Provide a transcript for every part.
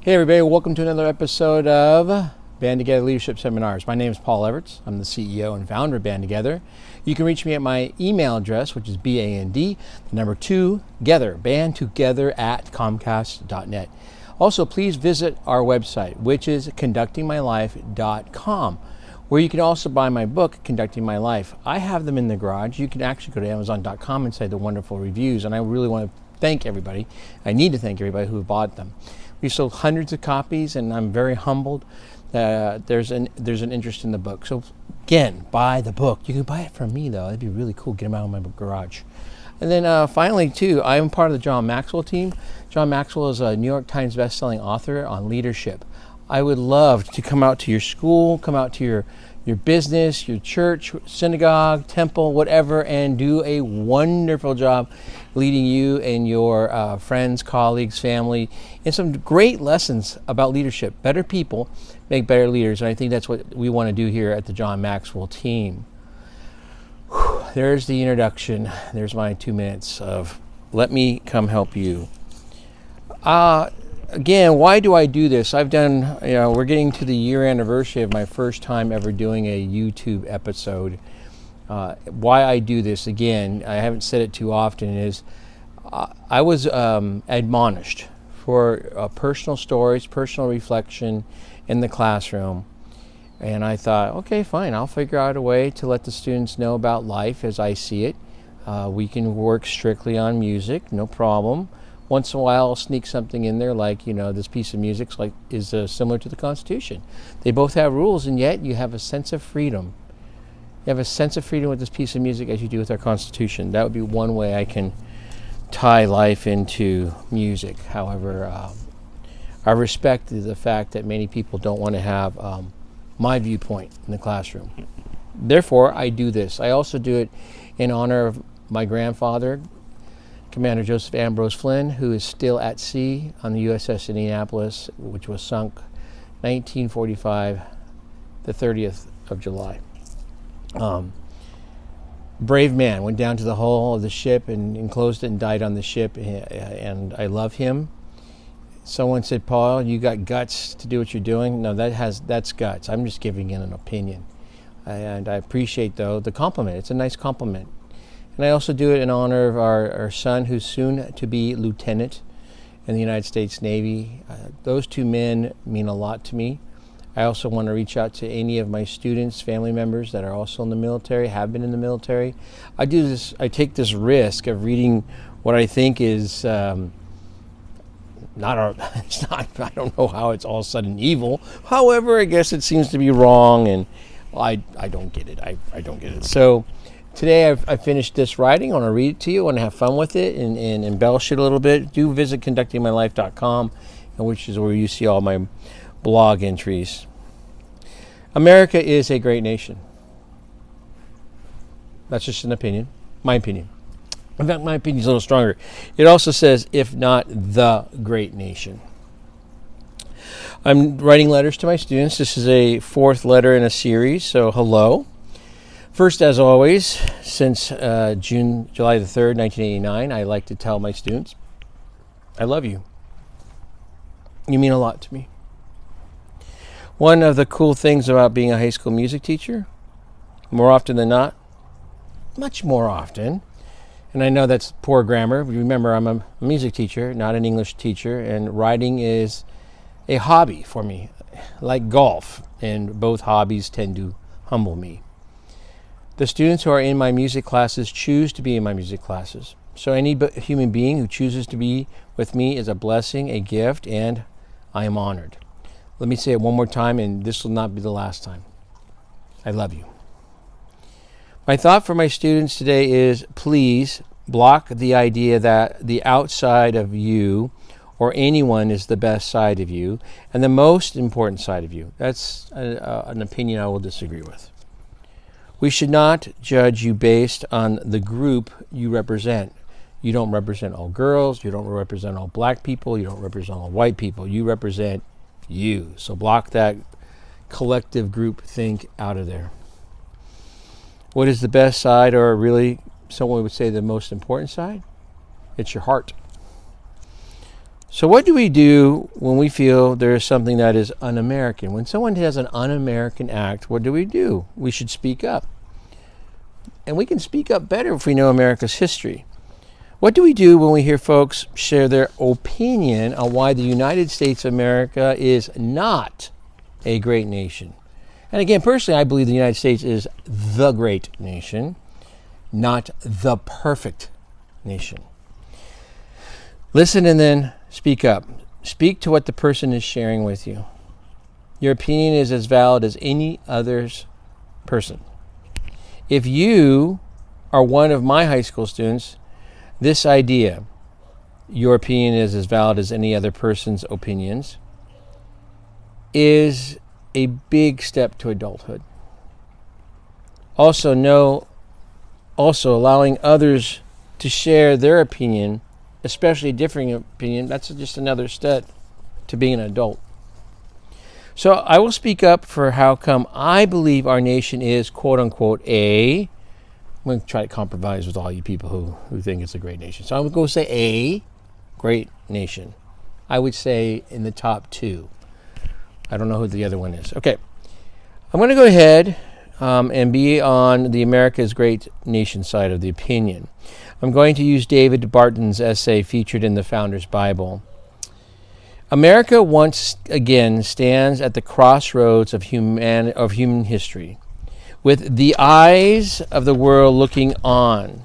Hey everybody, welcome to another episode of Band Together Leadership Seminars. My name is Paul Everts. I'm the CEO and founder of Band Together. You can reach me at my email address, which is BAND, the number 2, together, bandtogether@comcast.net. Also, please visit our website, which is conductingmylife.com, where you can also buy my book, Conducting My Life. I have them in the garage. You can actually go to Amazon.com and say the wonderful reviews, and I really want to thank everybody. I need to thank everybody who bought them. We sold hundreds of copies, and I'm very humbled that there's an interest in the book. So again, buy the book. You can buy it from me, though. That'd be really cool. Get them out of my garage. And then finally, too, I am part of the John Maxwell team. John Maxwell is a New York Times bestselling author on leadership. I would love to come out to your school, come out to your business, your church, synagogue, temple, whatever, and do a wonderful job leading you and your friends, colleagues, family, in some great lessons about leadership. Better people make better leaders, and I think that's what we want to do here at the John Maxwell team. There's the introduction. There's my 2 minutes of let me come help you. Again, why do I do this? I've done, we're getting to the year anniversary of my first time ever doing a YouTube episode. Why I do this, again, I haven't said it too often, is I was admonished for personal stories, personal reflection in the classroom. And I thought, okay, fine, I'll figure out a way to let the students know about life as I see it. We can work strictly on music, no problem. Once in a while, I'll sneak something in there like, this piece of music is similar to the Constitution. They both have rules, and yet you have a sense of freedom. You have a sense of freedom with this piece of music as you do with our Constitution. That would be one way I can tie life into music. However, I respect the fact that many people don't want to have my viewpoint in the classroom. Therefore, I do this. I also do it in honor of my grandfather, Commander Joseph Ambrose Flynn, who is still at sea on the USS Indianapolis, which was sunk 1945, the 30th of July. Brave man, went down to the hull of the ship and enclosed it and died on the ship, and I love him. Someone said, Paul, you got guts to do what you're doing. No, that's guts. I'm just giving in an opinion. And I appreciate, though, the compliment. It's a nice compliment. And I also do it in honor of our son, who's soon to be lieutenant in the United States Navy. Those two men mean a lot to me. I also want to reach out to any of my students, family members that are also in the military, have been in the military. I take this risk of reading what I think is I don't know how it's all of a sudden evil. However, I guess it seems to be wrong, and I don't get it. I don't get it. So today I finished this writing. I want to read it to you. I want to have fun with it and embellish it a little bit. Do visit conductingmylife.com, which is where you see all my blog entries. America is a great nation. That's just an opinion, my opinion. In fact, my opinion is a little stronger. It also says, if not the great nation. I'm writing letters to my students. This is a 4th letter in a series, so hello. First, as always, since July the 3rd, 1989, I like to tell my students, I love you. You mean a lot to me. One of the cool things about being a high school music teacher, more often than not, much more often, and I know that's poor grammar, but remember I'm a music teacher, not an English teacher, and writing is a hobby for me, like golf, and both hobbies tend to humble me. The students who are in my music classes choose to be in my music classes. So any human being who chooses to be with me is a blessing, a gift, and I am honored. Let me say it one more time, and this will not be the last time. I love you. My thought for my students today is, please block the idea that the outside of you or anyone is the best side of you and the most important side of you. That's an opinion I will disagree with. We should not judge you based on the group you represent. You don't represent all girls, you don't represent all black people, you don't represent all white people. You represent you. So block that collective group think out of there. What is the best side, or really someone would say the most important side? It's your heart. So what do we do when we feel there is something that is un-American? When someone has an un-American act, what do? We should speak up. And we can speak up better if we know America's history. What do we do when we hear folks share their opinion on why the United States of America is not a great nation? And again, personally, I believe the United States is the great nation, not the perfect nation. Listen and then speak up. Speak to what the person is sharing with you. Your opinion is as valid as any other's person. If you are one of my high school students, this idea, your opinion is as valid as any other person's opinions, is a big step to adulthood. Also allowing others to share their opinion, especially a differing opinion, that's just another step to being an adult. So I will speak up for how come I believe our nation is, quote unquote, I'm going to try to compromise with all you people who think it's a great nation. So I'm going to say a great nation. I would say in the top 2. I don't know who the other one is. Okay. I'm going to go ahead and be on the America's Great Nation side of the opinion. I'm going to use David Barton's essay featured in the Founders Bible. America once again stands at the crossroads of human history, with the eyes of the world looking on,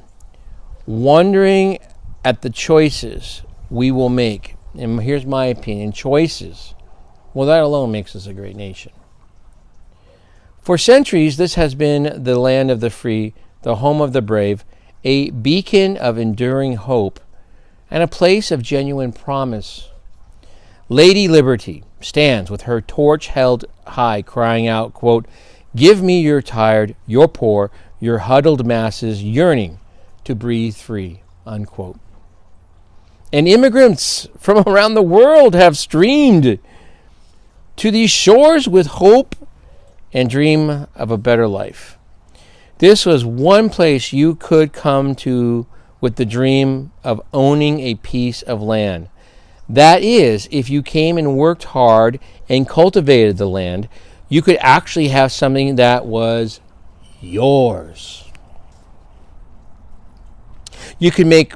wondering at the choices we will make. And here's my opinion, choices. Well, that alone makes us a great nation. For centuries, this has been the land of the free, the home of the brave, a beacon of enduring hope, and a place of genuine promise. Lady Liberty stands with her torch held high, crying out, quote, "Give me your tired, your poor, your huddled masses yearning to breathe free," unquote. And immigrants from around the world have streamed to these shores with hope and dream of a better life. This was one place you could come to with the dream of owning a piece of land. That is, if you came and worked hard and cultivated the land, you could actually have something that was yours. You could make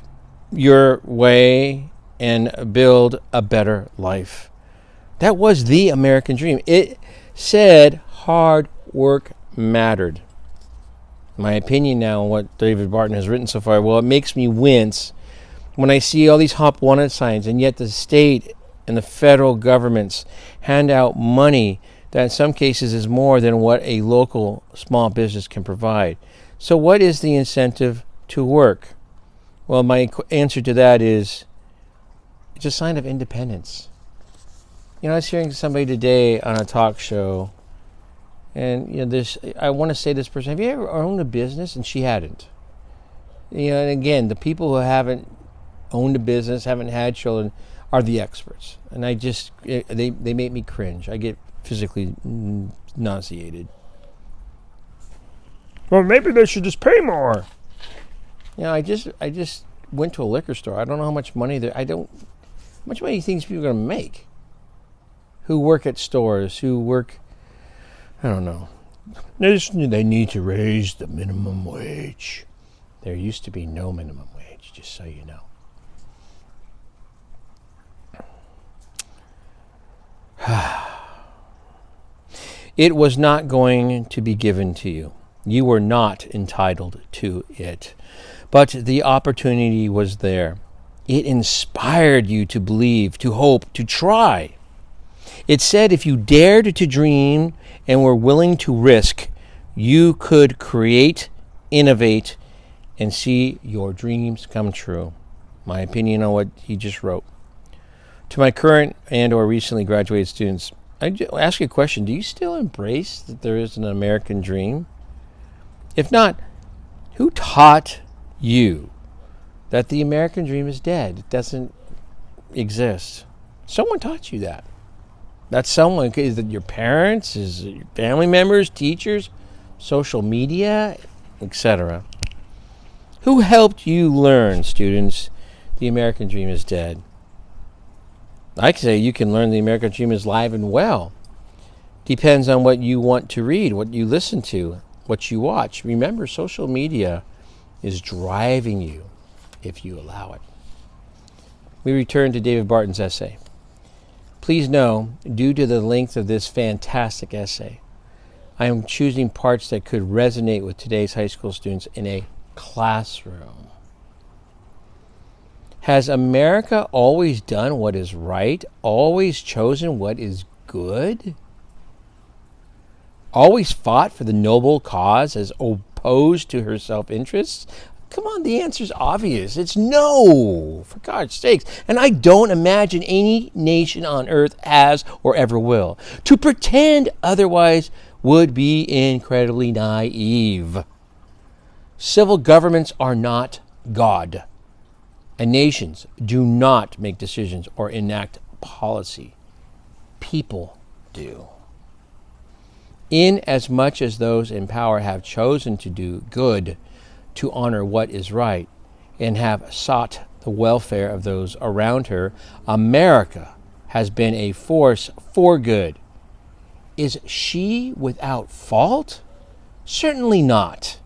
your way and build a better life. That was the American dream. It said hard work mattered. My opinion now on what David Barton has written so far, well, it makes me wince when I see all these HOP wanted signs, and yet the state and the federal governments hand out money that in some cases is more than what a local small business can provide. So what is the incentive to work? Well, my answer to that is it's a sign of independence. You know, I was hearing somebody today on a talk show, and I want to say to this person, have you ever owned a business? And she hadn't. And again, the people who haven't owned a business, haven't had children, are the experts. And they make me cringe. I get physically nauseated. Well, maybe they should just pay more. I just went to a liquor store. I don't know how much money how much money do you think these people are going to make? Who work at stores, who work, I don't know. They need to raise the minimum wage. There used to be no minimum wage, just so you know. It was not going to be given to you. You were not entitled to it. But the opportunity was there. It inspired you to believe, to hope, to try. It said if you dared to dream and were willing to risk, you could create, innovate, and see your dreams come true. My opinion on what he just wrote. To my current and or recently graduated students, I ask you a question. Do you still embrace that there is an American dream? If not, who taught you that the American dream is dead? It doesn't exist. Someone taught you that. That someone, is it your parents, is it your family members, teachers, social media, etc.? Who helped you learn, students, the American dream is dead? I say you can learn the American dream is alive and well. Depends on what you want to read, what you listen to, what you watch. Remember, social media is driving you if you allow it. We return to David Barton's essay. Please know, due to the length of this fantastic essay, I am choosing parts that could resonate with today's high school students in a classroom. Has America always done what is right? Always chosen what is good? Always fought for the noble cause as opposed to her self-interests? Come on, the answer's obvious. It's no, for God's sakes. And I don't imagine any nation on earth has or ever will. To pretend otherwise would be incredibly naive. Civil governments are not God. And nations do not make decisions or enact policy. People do. Inasmuch as those in power have chosen to do good, to honor what is right, and have sought the welfare of those around her, America has been a force for good. Is she without fault? Certainly not.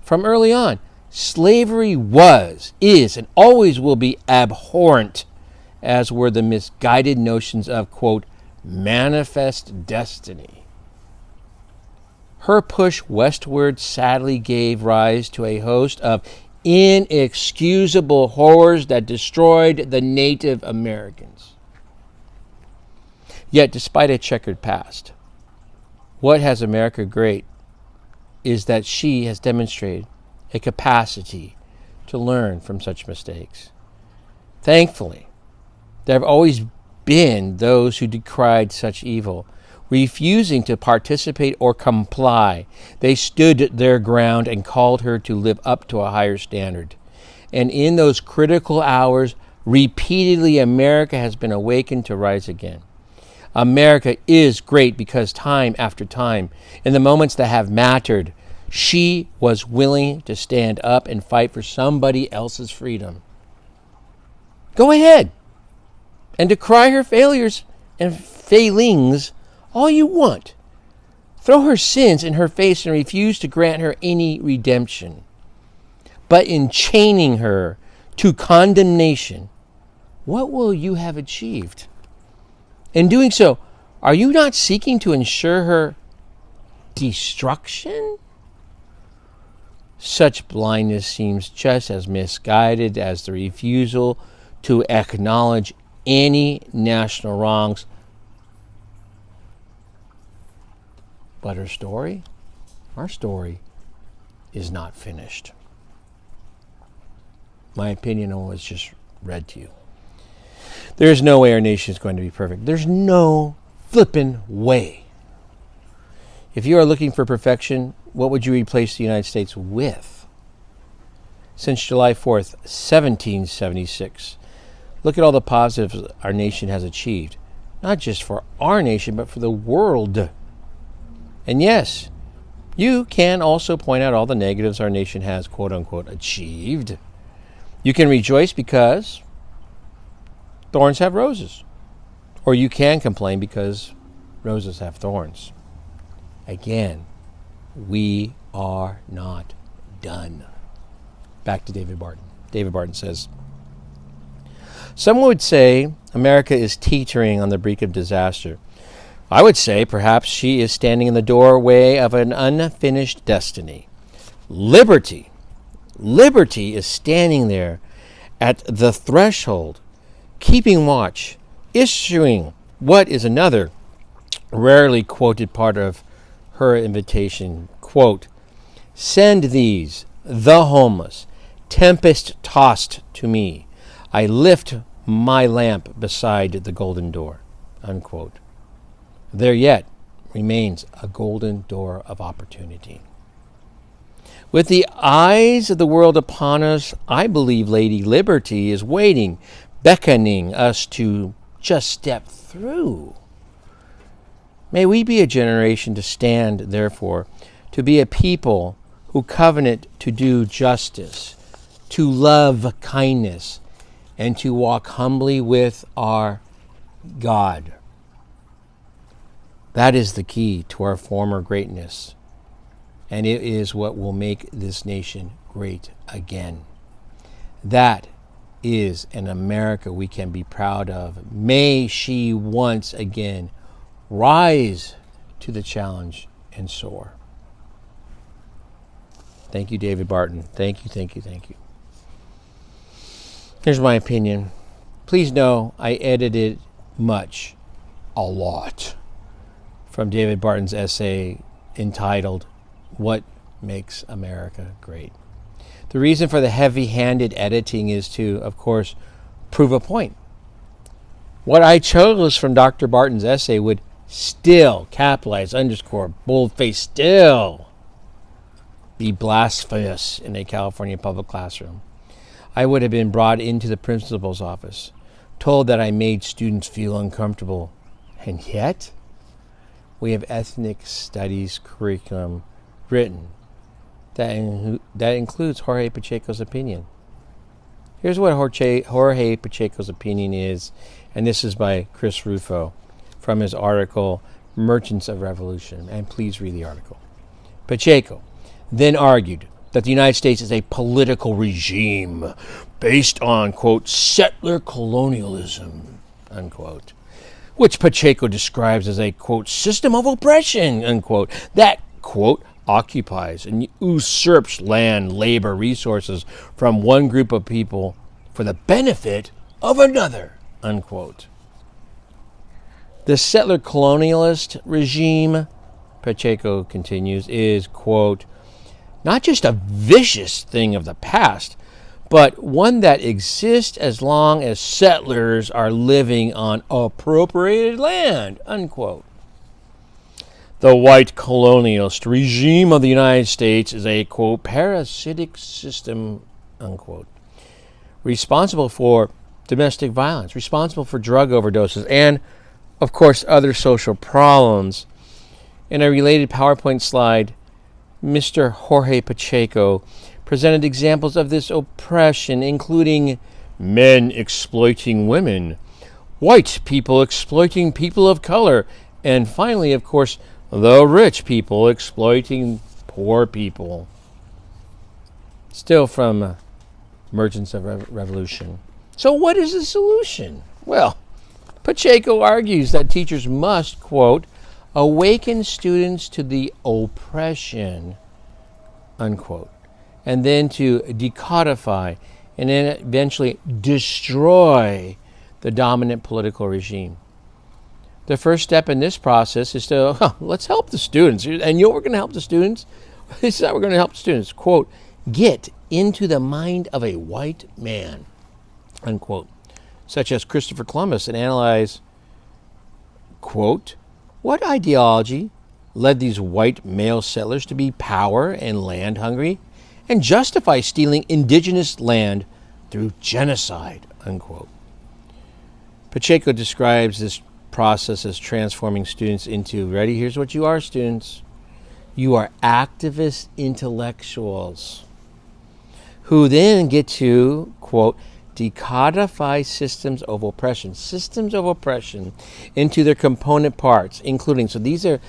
From early on, slavery was, is, and always will be abhorrent, as were the misguided notions of, quote, manifest destiny. Her push westward sadly gave rise to a host of inexcusable horrors that destroyed the Native Americans. Yet, despite a checkered past, what has America great is that she has demonstrated a capacity to learn from such mistakes. Thankfully, there have always been those who decried such evil, refusing to participate or comply. They stood their ground and called her to live up to a higher standard. And in those critical hours, repeatedly America has been awakened to rise again. America is great because time after time, in the moments that have mattered, she was willing to stand up and fight for somebody else's freedom. Go ahead and decry her failures and failings all you want. Throw her sins in her face and refuse to grant her any redemption. But in chaining her to condemnation, what will you have achieved? In doing so, are you not seeking to ensure her destruction? Such blindness seems just as misguided as the refusal to acknowledge any national wrongs. But her story, our story, is not finished. My opinion on what's just read to you. There's no way our nation is going to be perfect. There's no flippin' way. If you are looking for perfection, what would you replace the United States with? Since July 4th, 1776, look at all the positives our nation has achieved. Not just for our nation, but for the world. And yes, you can also point out all the negatives our nation has, quote unquote, achieved. You can rejoice because thorns have roses. Or you can complain because roses have thorns. Again, we are not done. Back to David Barton. David Barton says, some would say America is teetering on the brink of disaster. I would say perhaps she is standing in the doorway of an unfinished destiny. Liberty is standing there at the threshold, keeping watch, issuing what is another rarely quoted part of her invitation. Quote, send these, the homeless, tempest-tossed to me. I lift my lamp beside the golden door. Unquote. There yet remains a golden door of opportunity. With the eyes of the world upon us, I believe Lady Liberty is waiting, beckoning us to just step through. May we be a generation to stand, therefore, to be a people who covenant to do justice, to love kindness, and to walk humbly with our God. That is the key to our former greatness, and it is what will make this nation great again. That is an America we can be proud of. May she once again rise to the challenge and soar. Thank you, David Barton. Thank you, thank you, thank you. Here's my opinion. Please know I edited much, a lot, from David Barton's essay entitled, What Makes America Great? The reason for the heavy-handed editing is to, of course, prove a point. What I chose from Dr. Barton's essay would still, capitalize, underscore, boldface, still be blasphemous in a California public classroom. I would have been brought into the principal's office, told that I made students feel uncomfortable, and yet we have ethnic studies curriculum written that includes Jorge Pacheco's opinion. Here's what Jorge Pacheco's opinion is, and this is by Chris Rufo from his article, Merchants of Revolution, and please read the article. Pacheco then argued that the United States is a political regime based on, quote, settler colonialism, unquote, which Pacheco describes as a, quote, system of oppression, unquote, that, quote, occupies and usurps land, labor, resources from one group of people for the benefit of another, unquote. The settler colonialist regime, Pacheco continues, is, quote, not just a vicious thing of the past, but one that exists as long as settlers are living on appropriated land, unquote. The white colonialist regime of the United States is a, quote, parasitic system, unquote, responsible for domestic violence, responsible for drug overdoses, and, of course, other social problems. In a related PowerPoint slide, Mr. Jorge Pacheco presented examples of this oppression, including men exploiting women, white people exploiting people of color, and finally, of course, the rich people exploiting poor people. Still from Merchants of Revolution. So what is the solution? Well, Pacheco argues that teachers must, quote, awaken students to the oppression, unquote, and then to decodify and then eventually destroy the dominant political regime. The first step in this process is to, let's help the students. And you know we're going to help the students? This is how we're going to help students. Quote, get into the mind of a white man, unquote, such as Christopher Columbus, and analyze, quote, what ideology led these white male settlers to be power and land hungry and justify stealing indigenous land through genocide, unquote. Pacheco describes this process as transforming students into, ready, here's what you are, students. You are activist intellectuals who then get to, quote, decodify systems of oppression into their component parts, including, so these are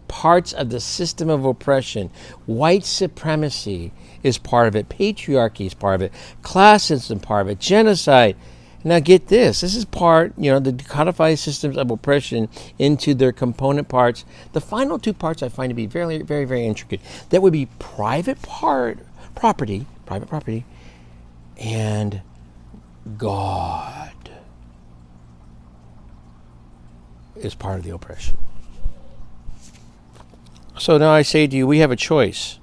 parts of the system of oppression. White supremacy is part of it. Patriarchy is part of it. Classism is part of it. Genocide. Now get this. This is part, the decodified systems of oppression into their component parts. The final two parts I find to be very, very, very intricate. That would be private property, and God is part of the oppression. So now I say to you, we have a choice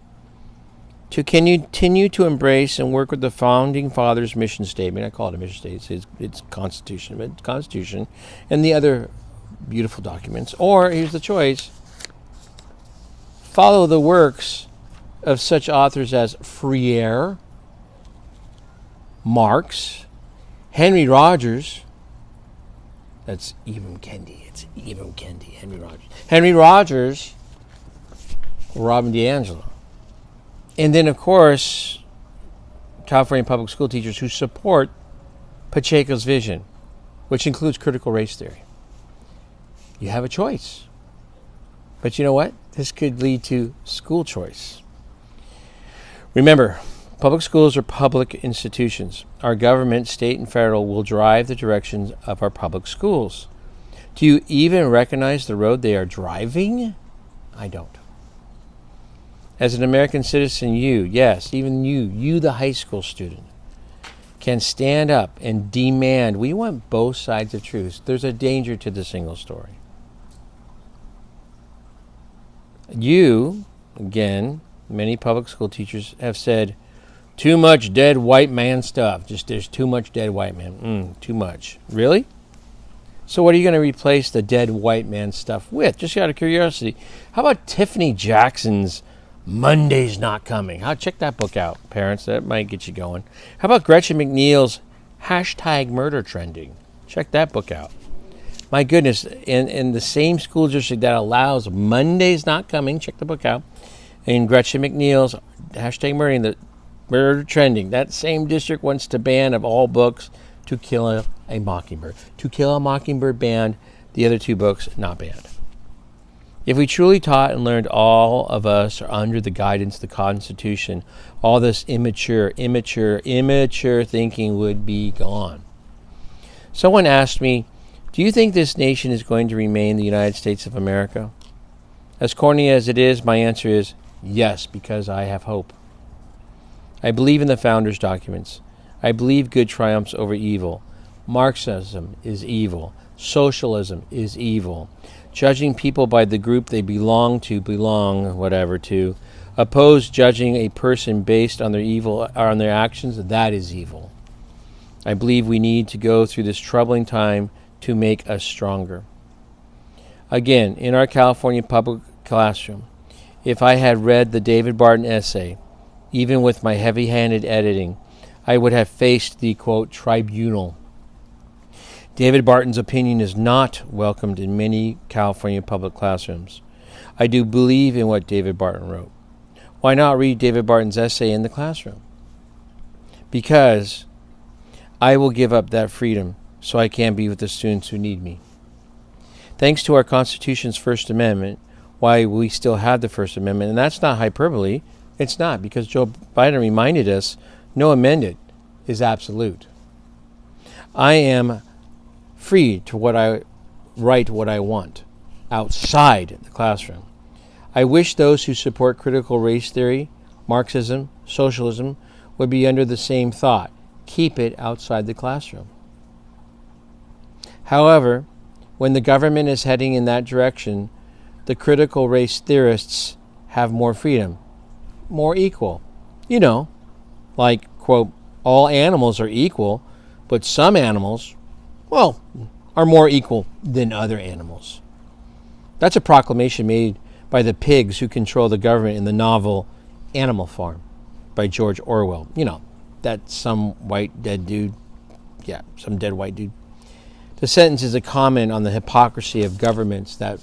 to continue to embrace and work with the Founding Fathers' mission statement. I call it a mission statement. It's Constitution, and the other beautiful documents. Or, here's the choice, follow the works of such authors as Freire, Marx, Henry Rogers, that's Ibram Kendi, Henry Rogers, Robin DiAngelo. And then, of course, California public school teachers who support Pacheco's vision, which includes critical race theory. you have a choice. But you know what? This could lead to school choice. Remember, public schools are public institutions. Our government, state and federal, will drive the directions of our public schools. Do you even recognize the road they are driving? I don't. As an American citizen, yes, even you the high school student, can stand up and demand. We want both sides of truth. There's a danger to the single story. Again, many public school teachers have said, too much dead white man stuff. There's too much dead white man. Too much. Really? So what are you going to replace the dead white man stuff with? Just out of curiosity. How about Tiffany Jackson's Monday's Not Coming? Check that book out, parents. That might get you going. How about Gretchen McNeil's #murder trending? Check that book out. My goodness, in the same school district that allows Monday's Not Coming, check the book out, and Gretchen McNeil's #murder trending, that same district wants to ban of all books To Kill a Mockingbird. To Kill a Mockingbird banned, the other two books not banned. If we truly taught and learned all of us are under the guidance of the Constitution, all this immature thinking would be gone. Someone asked me, do you think this nation is going to remain the United States of America? As corny as it is, my answer is yes, because I have hope. I believe in the founders' documents. I believe good triumphs over evil. Marxism is evil. Socialism is evil. Judging people by the group they belong, oppose judging a person based on their evil or on their actions, that is evil. I believe we need to go through this troubling time to make us stronger. Again, in our California public classroom, if I had read the David Barton essay, even with my heavy-handed editing, I would have faced the, quote, tribunal. David Barton's opinion is not welcomed in many California public classrooms. I do believe in what David Barton wrote. Why not read David Barton's essay in the classroom? Because I will give up that freedom so I can be with the students who need me. Thanks to our Constitution's First Amendment, why we still have the First Amendment, and that's not hyperbole. It's not, because Joe Biden reminded us no amendment is absolute. I am free to write what I want outside the classroom. I wish those who support critical race theory, Marxism, socialism, would be under the same thought. Keep it outside the classroom. However, when the government is heading in that direction, the critical race theorists have more freedom, more equal. Like, quote, all animals are equal, but some animals, are more equal than other animals. That's a proclamation made by the pigs who control the government in the novel Animal Farm by George Orwell. That some white dead dude. Yeah, some dead white dude. The sentence is a comment on the hypocrisy of governments that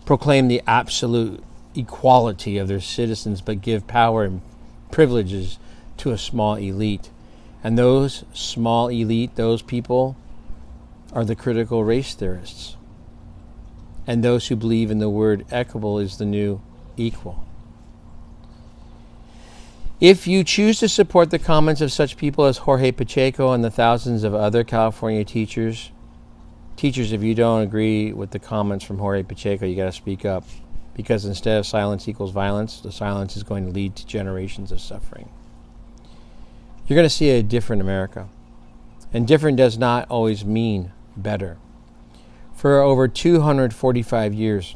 proclaim the absolute equality of their citizens but give power and privileges to a small elite. And those small elite, those people, are the critical race theorists. And those who believe in the word equitable is the new equal. If you choose to support the comments of such people as Jorge Pacheco and the thousands of other California teachers, if you don't agree with the comments from Jorge Pacheco, you got to speak up. Because instead of silence equals violence, the silence is going to lead to generations of suffering. You're going to see a different America. And different does not always mean better. For over 245 years,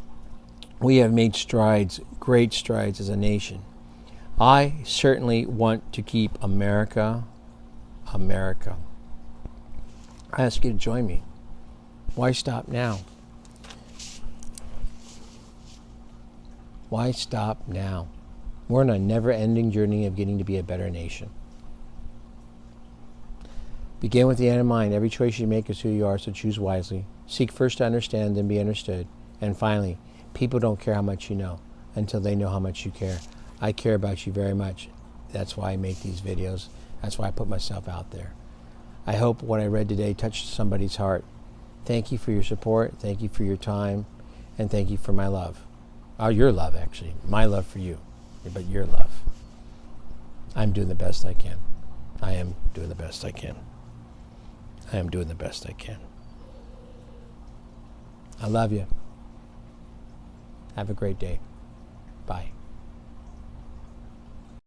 we have made strides, great strides as a nation. I certainly want to keep America, America. I ask you to join me. Why stop now? Why stop now? We're on a never-ending journey of getting to be a better nation. Begin with the end in mind. Every choice you make is who you are, so choose wisely. Seek first to understand, then be understood. And finally, people don't care how much you know until they know how much you care. I care about you very much. That's why I make these videos. That's why I put myself out there. I hope what I read today touched somebody's heart. Thank you for your support. Thank you for your time. And thank you for my love. Oh, your love, actually. My love for you, but your love. I'm doing the best I can. I am doing the best I can. I am doing the best I can. I love you. Have a great day. Bye.